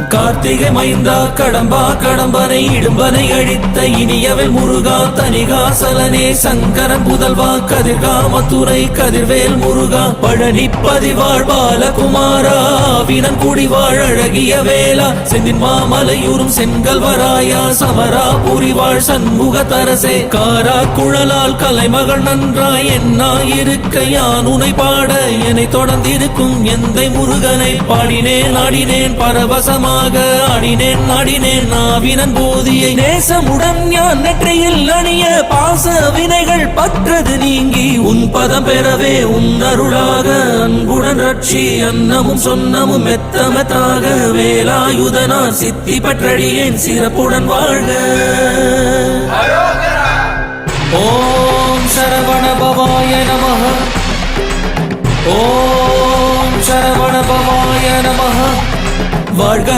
கார்த்திகை மைந்தா கடம்பா கடம்பனை இடும்பனை அழித்த இனியவன் முருகா தனிகாசலனே சங்கரன் புதல்வா கதிர்கா மத்துரை கதிர்வேல் முருகா பழனி பதிவாழ் பாலகுமாரா வினன் குடிவாழ் அழகிய வேளா செந்தின் மாமலையூரும் செங்கல்வராயா சமரா புரிவாழ் சண்முக தரசே காரா குழலால் கலைமகள் நன்றாய் என்னாயிருக்க யான் உனை பாட என்னை தொடர்ந்திருக்கும் எந்தை முருகனை பாடினேன் ஆடினேன் பரவசமாக ஆடினேன் நாடினேன் நாவினன் போதியை நேசமுடன் ஞான் நெற்றியில் அணிய பாச வினைகள் பற்றது நீங்கி உன் பதம் பெறவே உன் அருளாக அன்புடன் ரட்சி அன்னமும் சொன்னமும் மெத்தமத்தாக வேலாயுதனார் சித்தி பற்றடியேன் சிறப்புடன் வாழ்க. ஓம் சரவண பவாய நமஹ. ஓம் சரவண பவாய நமஹ. வாழ்க.